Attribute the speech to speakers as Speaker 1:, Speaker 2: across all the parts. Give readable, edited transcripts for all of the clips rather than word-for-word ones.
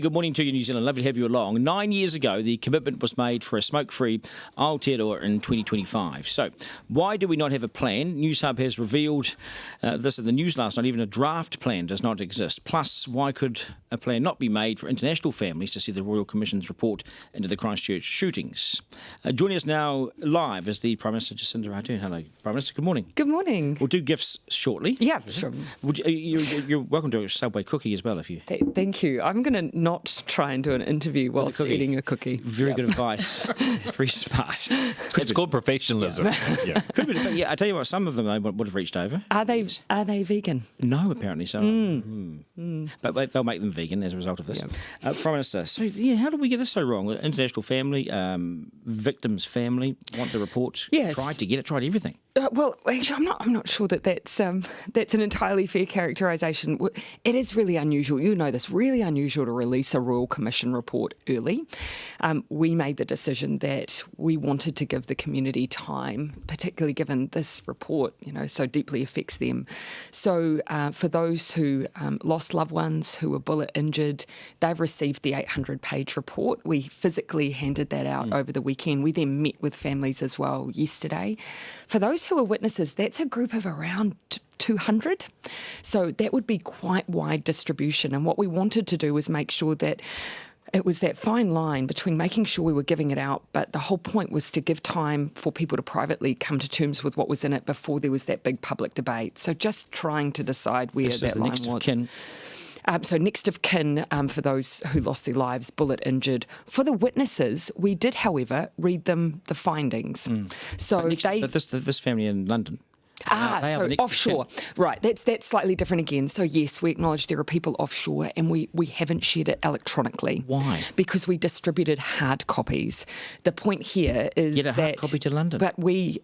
Speaker 1: Good morning to you, New Zealand. Lovely to have you along. 9 years ago, the commitment was made for a smoke-free Aotearoa in 2025. So, why do we not have a plan? News Hub has revealed this in the news last night. Even a draft plan does not exist. Plus, why could a plan not be made for international families to see the Royal Commission's report into the Christchurch shootings? Joining us now live is the Prime Minister, Jacinda Ardern. Hello, Prime Minister. Good morning.
Speaker 2: Good morning.
Speaker 1: We'll do gifts shortly.
Speaker 2: Yeah, sure.
Speaker 1: You're welcome to a Subway cookie as well if you...
Speaker 2: Thank you. I'm going to not try and do an interview whilst eating a cookie.
Speaker 1: Very good advice. Very smart.
Speaker 3: It's called professionalism.
Speaker 1: Yeah. Could be. Yeah, I tell you what, some of them they would have reached over.
Speaker 2: Are they vegan?
Speaker 1: No, apparently so. But they'll make them vegan as a result of this. Yep. Prime Minister, so how did we get this so wrong? International family, victims' family want the report.
Speaker 2: Yes.
Speaker 1: Tried everything.
Speaker 2: Well, actually, I'm not sure that's an entirely fair characterisation. It is really unusual. You know this, really unusual to release a Royal Commission report early. We made the decision that we wanted to give the community time, particularly given this report, so deeply affects them. So for those who lost loved ones, who were bullet injured, they've received the 800-page report. We physically handed that out over the weekend. We then met with families as well yesterday. For those who are witnesses, that's a group of around 200. So that would be quite wide distribution. And what we wanted to do was make sure that it was that fine line between making sure we were giving it out, but the whole point was to give time for people to privately come to terms with what was in it before there was that big public debate. So just trying to decide where that line was. So next of kin for those who lost their lives, bullet injured. For the witnesses, we did, however, read them the findings. So
Speaker 1: but this family in London.
Speaker 2: So offshore. Right, that's slightly different again. So yes, we acknowledge there are people offshore and we haven't shared it electronically.
Speaker 1: Why?
Speaker 2: Because we distributed hard copies. The point here is
Speaker 1: Get a hard copy to London.
Speaker 2: But we've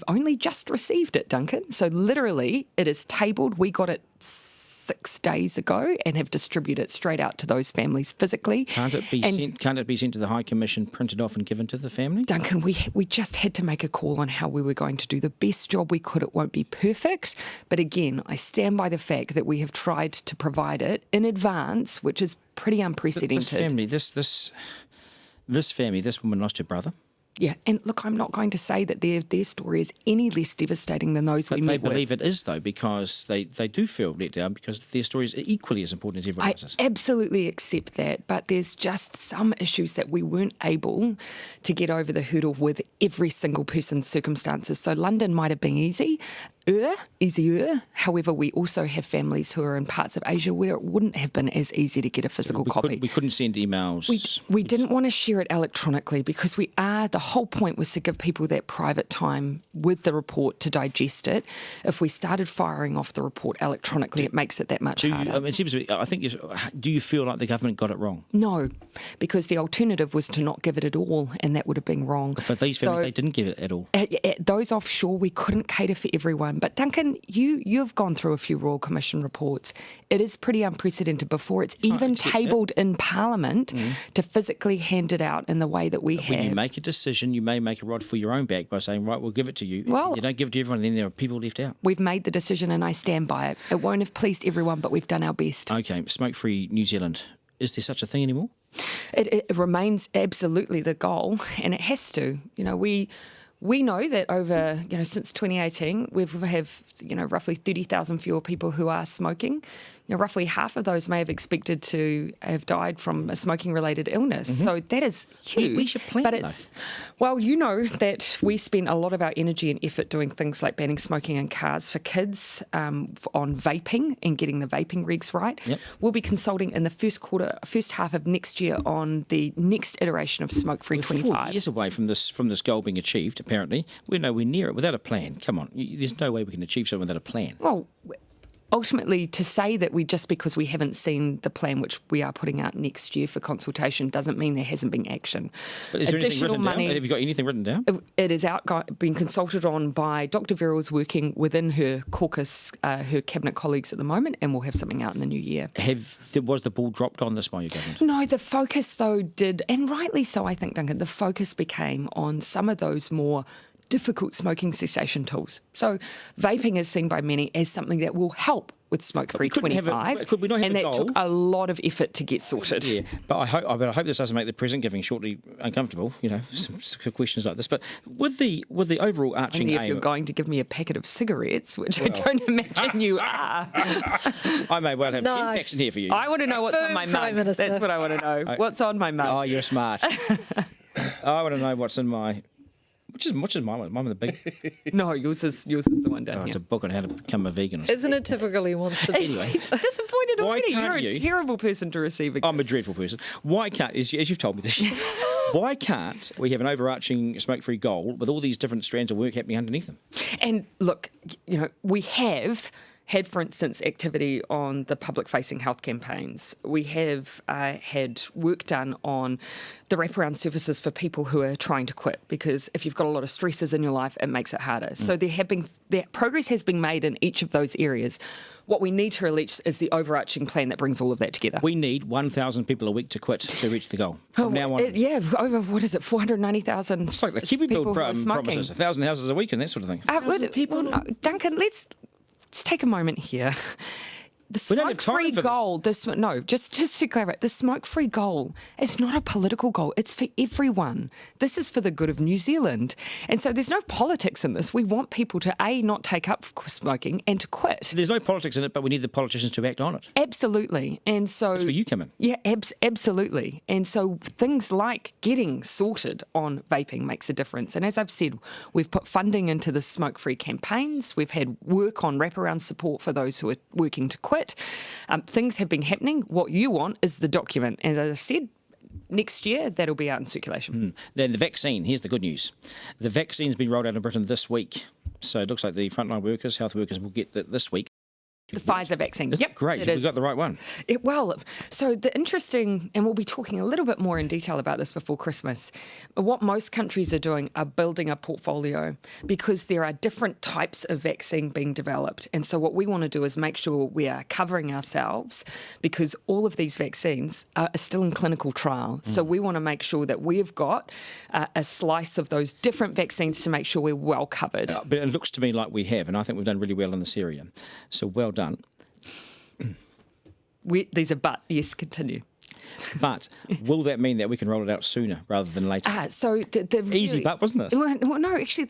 Speaker 2: only just received it, Duncan. So literally it is tabled. We got it 6 days ago and have distributed it straight out to those families physically.
Speaker 1: Can't it be sent to the High Commission, printed off and given to the family?
Speaker 2: Duncan, we just had to make a call on how we were going to do the best job we could. It won't be perfect, but again, I stand by the fact that we have tried to provide it in advance, which is pretty unprecedented.
Speaker 1: This family, this woman lost her brother.
Speaker 2: Yeah, and look, I'm not going to say that their story is any less devastating than those we met with.
Speaker 1: But they believe it is, though, because they do feel let down because their story is equally as important as everyone else's.
Speaker 2: I absolutely accept that, but there's just some issues that we weren't able to get over the hurdle with every single person's circumstances. So London might have been easier. However, we also have families who are in parts of Asia where it wouldn't have been as easy to get a physical copy.
Speaker 1: We couldn't send emails.
Speaker 2: We didn't want to share it electronically because the whole point was to give people that private time with the report to digest it. If we started firing off the report electronically, it makes it that much harder.
Speaker 1: Do you feel like the government got it wrong?
Speaker 2: No, because the alternative was to not give it at all, and that would have been wrong.
Speaker 1: For these families, they didn't give it at all.
Speaker 2: Those offshore, we couldn't cater for everyone. But Duncan, you've gone through a few Royal Commission reports. It is pretty unprecedented before it's even tabled in Parliament to physically hand it out in the way that we have.
Speaker 1: When you make a decision, you may make a rod for your own back by saying, right, we'll give it to you.
Speaker 2: Well,
Speaker 1: you don't give it to everyone, and then there are people left out.
Speaker 2: We've made the decision and I stand by it. It won't have pleased everyone, but we've done our best.
Speaker 1: Okay, smoke-free New Zealand. Is there such a thing anymore?
Speaker 2: It remains absolutely the goal, and it has to. We know that over, since 2018, we have, roughly 30,000 fewer people who are smoking. Roughly half of those may have expected to have died from a smoking-related illness. So that is huge.
Speaker 1: We should plan,
Speaker 2: well, you know that we spend a lot of our energy and effort doing things like banning smoking in cars for kids, on vaping and getting the vaping regs right.
Speaker 1: Yep.
Speaker 2: We'll be consulting in the first half of next year on the next iteration of Smoke-Free 25.
Speaker 1: 4 years away from this goal being achieved, apparently. We're nowhere near it without a plan. Come on, there's no way we can achieve something without a plan.
Speaker 2: Well, ultimately, to say that just because we haven't seen the plan, which we are putting out next year for consultation, doesn't mean there hasn't been action.
Speaker 1: But is there anything written down? Have you got anything written down?
Speaker 2: It is being consulted on by Dr. Verrills, working within her caucus, her cabinet colleagues at the moment, and we'll have something out in the new year.
Speaker 1: Was the ball dropped on this by your government?
Speaker 2: No, the focus, though, did, and rightly so, I think, Duncan, the focus became on some of those more difficult smoking cessation tools. So vaping is seen by many as something that will help with Smoke-Free 25,
Speaker 1: could we not have
Speaker 2: and
Speaker 1: a
Speaker 2: that
Speaker 1: goal?
Speaker 2: took a lot of effort to get sorted.
Speaker 1: Yeah, but I hope this doesn't make the present giving shortly uncomfortable. Some questions like this. But with the overall arching
Speaker 2: Only if
Speaker 1: aim,
Speaker 2: you're going to give me a packet of cigarettes, which I don't imagine you are.
Speaker 1: I may well have 10 packs in here for you.
Speaker 2: I want to know what's on my
Speaker 4: Prime
Speaker 2: mug.
Speaker 4: Minister.
Speaker 2: That's what I want to know. What's on my mug?
Speaker 1: Oh, you're smart. I want to know what's in my. Which is my one? Mine with the big.
Speaker 2: No, yours is the one down
Speaker 1: It's
Speaker 2: here.
Speaker 1: a book on how to become a vegan. Or something.
Speaker 4: Isn't it typical he wants to be?
Speaker 1: Anyway.
Speaker 2: He's disappointed
Speaker 1: Why
Speaker 2: already.
Speaker 1: can't
Speaker 2: You're a
Speaker 1: you-
Speaker 2: terrible person to receive a gift.
Speaker 1: I'm a dreadful person. Why can't, as you've told me this, why can't we have an overarching smoke-free goal with all these different strands of work happening underneath them?
Speaker 2: And look, we have had, for instance, activity on the public-facing health campaigns. We have had work done on the wraparound services for people who are trying to quit, because if you've got a lot of stresses in your life, it makes it harder. So progress has been made in each of those areas. What we need to release is the overarching plan that brings all of that together.
Speaker 1: We need 1,000 people a week to quit to reach the goal. From now on.
Speaker 2: Over, 490,000
Speaker 1: It's like the Kiwi
Speaker 2: people
Speaker 1: Build
Speaker 2: who are smoking.
Speaker 1: promises, 1,000 houses a week and that sort of thing.
Speaker 2: People, no, Duncan, let's take a moment here. The
Speaker 1: We don't have time
Speaker 2: smoke-free
Speaker 1: for this.
Speaker 2: goal, just to clarify, the smoke-free goal is not a political goal. It's for everyone. This is for the good of New Zealand. And so there's no politics in this. We want people to, A, not take up smoking and to quit.
Speaker 1: There's no politics in it, but we need the politicians to act on it.
Speaker 2: Absolutely. And so
Speaker 1: That's where you come in.
Speaker 2: Yeah, absolutely. And so things like getting sorted on vaping makes a difference. And as I've said, we've put funding into the smoke-free campaigns. We've had work on wraparound support for those who are working to quit. Things have been happening. What you want is the document. As I've said, next year, that'll be out in circulation.
Speaker 1: Then the vaccine, here's the good news. The vaccine's been rolled out in Britain this week. So it looks like the frontline workers, health workers, will get that this week.
Speaker 2: The Pfizer vaccine.
Speaker 1: Isn't it great?
Speaker 2: it
Speaker 1: We've
Speaker 2: is.
Speaker 1: got the right one.
Speaker 2: So the interesting, and we'll be talking a little bit more in detail about this before Christmas, what most countries are doing are building a portfolio, because there are different types of vaccine being developed. And so what we want to do is make sure we are covering ourselves, because all of these vaccines are still in clinical trial. So we want to make sure that we have got a slice of those different vaccines to make sure we're well covered.
Speaker 1: But it looks to me like we have, and I think we've done really well in this area. So well done.
Speaker 2: These are but, yes, continue.
Speaker 1: But will that mean that we can roll it out sooner rather than later?
Speaker 2: So the
Speaker 1: Easy but, wasn't it?
Speaker 2: Well, no, actually,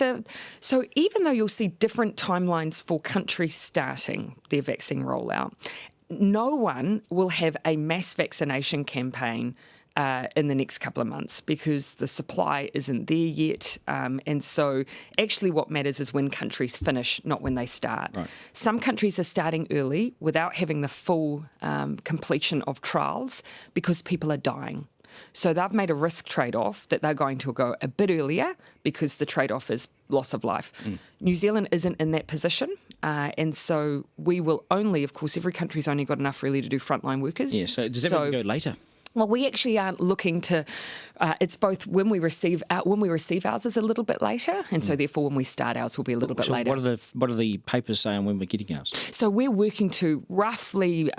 Speaker 2: so even though you'll see different timelines for countries starting their vaccine rollout, no one will have a mass vaccination campaign in the next couple of months, because the supply isn't there yet. And so actually what matters is when countries finish, not when they start.
Speaker 1: Right.
Speaker 2: Some countries are starting early without having the full completion of trials, because people are dying. So they've made a risk trade-off that they're going to go a bit earlier, because the trade-off is loss of life. New Zealand isn't in that position. And so we will only, of course, every country's only got enough really to do frontline workers.
Speaker 1: Yeah, so does that go later?
Speaker 2: Well, we actually aren't looking to. It's both when we receive ours is a little bit later, and so therefore when we start ours will be a little bit later.
Speaker 1: What are the papers saying when we're getting ours?
Speaker 2: So we're working to roughly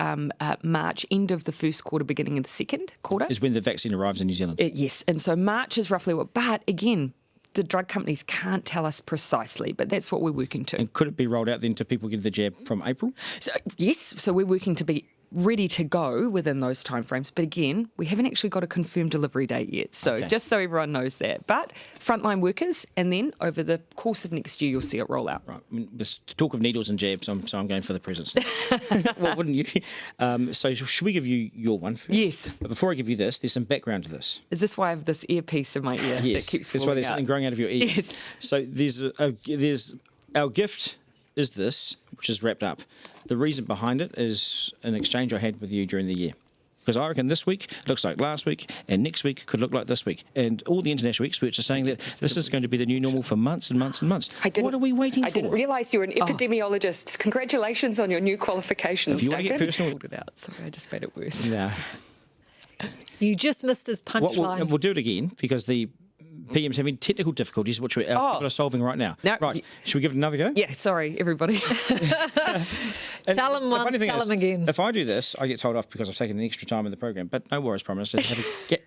Speaker 2: March, end of the first quarter, beginning of the second quarter.
Speaker 1: Is when the vaccine arrives in New Zealand.
Speaker 2: Yes, and so March is roughly what. But again, the drug companies can't tell us precisely, but that's what we're working to.
Speaker 1: And could it be rolled out then to people get the jab from April?
Speaker 2: So yes, so we're working to be ready to go within those timeframes. But again, we haven't actually got a confirmed delivery date yet. So just so everyone knows that. But frontline workers, and then over the course of next year, you'll see it roll out.
Speaker 1: Right. I mean, this talk of needles and jabs, so I'm going for the presents. Well, wouldn't you? So should we give you your one first?
Speaker 2: Yes.
Speaker 1: But before I give you this, there's some background to this.
Speaker 2: Is this why I have this earpiece in my ear
Speaker 1: Yes.
Speaker 2: that keeps
Speaker 1: That's why
Speaker 2: falling
Speaker 1: there's
Speaker 2: out?
Speaker 1: something growing out of your ear.
Speaker 2: Yes.
Speaker 1: So there's our gift is this, which is wrapped up. The reason behind it is an exchange I had with you during the year. Because I reckon this week looks like last week, and next week could look like this week. And all the international experts are saying that this is going to be the new normal for months and months and months. What are we waiting for?
Speaker 2: I didn't realise you were an epidemiologist. Congratulations on your new qualifications,
Speaker 1: If you want to get
Speaker 2: Duncan.
Speaker 1: personal-
Speaker 2: Pulled it out. Sorry, I just made it worse.
Speaker 1: Yeah.
Speaker 4: You just missed his punchline.
Speaker 1: We'll do it again, because the PM's having technical difficulties, which our people are solving right now.
Speaker 2: No,
Speaker 1: Right, should we give it another go?
Speaker 2: Yeah, sorry, everybody.
Speaker 4: Tell them once, tell them again.
Speaker 1: If I do this, I get told off because I've taken an extra time in the program. But no worries, Prime Minister.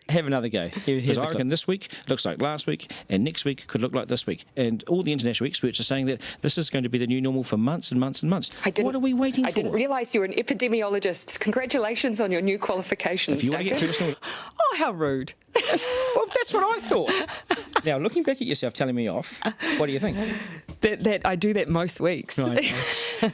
Speaker 1: Have another go. Here's I reckon this week looks like last week, and next week could look like this week. And all the international experts are saying that this is going to be the new normal for months and months and months. What are we waiting for?
Speaker 2: I didn't realise you're an epidemiologist. Congratulations on your new qualifications.
Speaker 1: If you want to get personal,
Speaker 2: Oh, how rude.
Speaker 1: well, that's what I thought. Now, looking back at yourself telling me off, what do you think?
Speaker 2: That I do that most weeks.
Speaker 1: Right.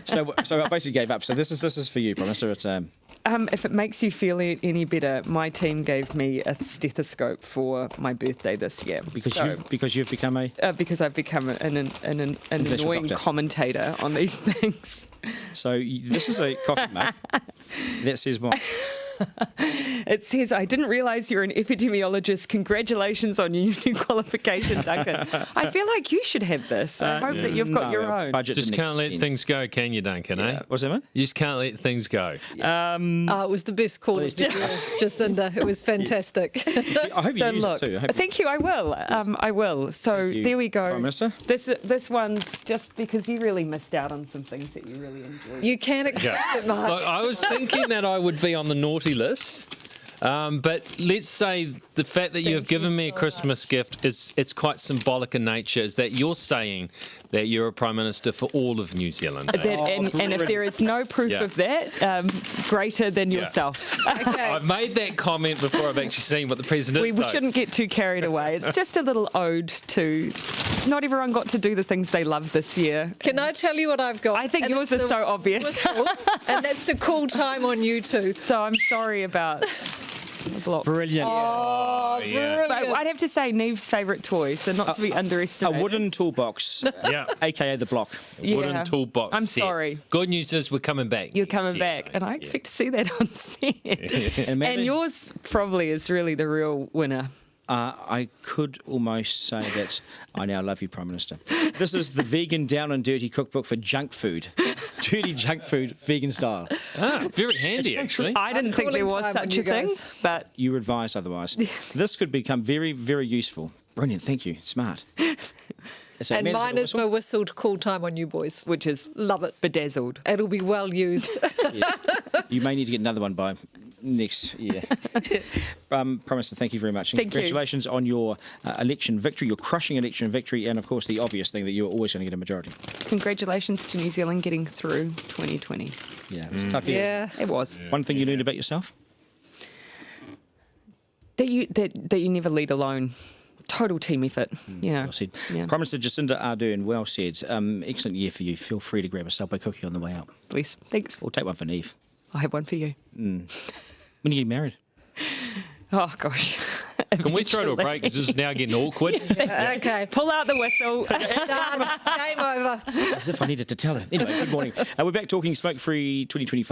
Speaker 1: So I basically gave up. So this is for you, Prime Minister. It's
Speaker 2: If it makes you feel any better, my team gave me a stethoscope for my birthday this year.
Speaker 1: because you've become a
Speaker 2: because I've become an annoying
Speaker 1: doctor.
Speaker 2: commentator on these things.
Speaker 1: So this is a coffee mug that says what?
Speaker 2: It says, I didn't realise you're an epidemiologist. Congratulations on your new qualification, Duncan. I feel like you should have this. I hope that you've got your own.
Speaker 1: Budget
Speaker 3: Just can't let things go, can you, Duncan, eh?
Speaker 1: What's that, man?
Speaker 3: You just can't let things go.
Speaker 4: It was the best call of the year, Jacinda. It was fantastic.
Speaker 1: I hope you use it too.
Speaker 2: Thank you. I will. I will. So there we go.
Speaker 1: Prime Minister?
Speaker 2: This one's just because you really missed out on some things that you really enjoyed.
Speaker 4: You can accept it, Mark.
Speaker 3: Look, I was thinking that I would be on the naughty list. But let's say the fact that you have given me a Christmas gift it's quite symbolic in nature, is that you're saying that you're a Prime Minister for all of New Zealand.
Speaker 2: And if there is no proof of that, greater than yourself.
Speaker 4: Okay.
Speaker 3: I've made that comment before I've actually seen what the President is.
Speaker 2: We shouldn't get too carried away. It's just a little ode to not everyone got to do the things they loved this year.
Speaker 4: Can I tell you what I've got?
Speaker 2: I think
Speaker 4: And
Speaker 2: yours
Speaker 4: it's
Speaker 2: is
Speaker 4: the
Speaker 2: so obvious.
Speaker 4: whistle, and that's the cool time on YouTube.
Speaker 2: So I'm sorry about... There's a lot.
Speaker 1: Brilliant.
Speaker 4: Oh, brilliant.
Speaker 2: But I'd have to say Neve's favourite toy, so not to be
Speaker 1: A
Speaker 2: underestimated.
Speaker 1: wooden toolbox,
Speaker 3: Yeah.
Speaker 1: aka the block.
Speaker 3: Wooden toolbox.
Speaker 2: I'm
Speaker 3: set.
Speaker 2: sorry.
Speaker 3: Good news is we're coming back.
Speaker 2: You're
Speaker 3: next
Speaker 2: coming
Speaker 3: year,
Speaker 2: back,
Speaker 3: mate.
Speaker 2: and I expect to see that on set. And yours probably is really the real winner.
Speaker 1: I could almost say that I now love you, Prime Minister. This is the vegan down and dirty cookbook for junk food. Dirty junk food, vegan style.
Speaker 3: Very handy, actually.
Speaker 2: I didn't think there was
Speaker 4: calling time on
Speaker 2: such a
Speaker 4: you
Speaker 2: thing,
Speaker 4: guys.
Speaker 2: but
Speaker 1: You were advised otherwise. This could become very, very useful. Brilliant, thank you. Smart. So,
Speaker 4: And
Speaker 1: man,
Speaker 4: mine is
Speaker 1: whistle?
Speaker 4: my whistled cool time on you boys.
Speaker 2: which is
Speaker 4: Love it.
Speaker 2: bedazzled.
Speaker 4: It'll be well used.
Speaker 1: You may need to get another one by next year. Prime Minister, thank you very much. And
Speaker 2: Thank you.
Speaker 1: congratulations on your election victory, your crushing election victory, and of course the obvious thing that you're always going to get a majority.
Speaker 2: Congratulations to New Zealand getting through 2020.
Speaker 1: Yeah, it was a tough year.
Speaker 4: Yeah.
Speaker 2: It was.
Speaker 1: One thing you learned about yourself?
Speaker 2: That you never lead alone. Total team effort, you know.
Speaker 1: Well said.
Speaker 2: Yeah.
Speaker 1: Prime Minister Jacinda Ardern, well said. Excellent year for you. Feel free to grab a Subway cookie on the way out.
Speaker 2: Please. Thanks.
Speaker 1: Or take one for Neve.
Speaker 2: I'll have one for you.
Speaker 1: When are you getting married?
Speaker 2: Oh, gosh.
Speaker 3: Can we throw to a break? This is now getting awkward.
Speaker 4: Okay.
Speaker 2: Pull out the whistle.
Speaker 4: Done. Game over.
Speaker 1: As if I needed to tell her. Anyway, good morning. We're back talking Smoke Free 2025.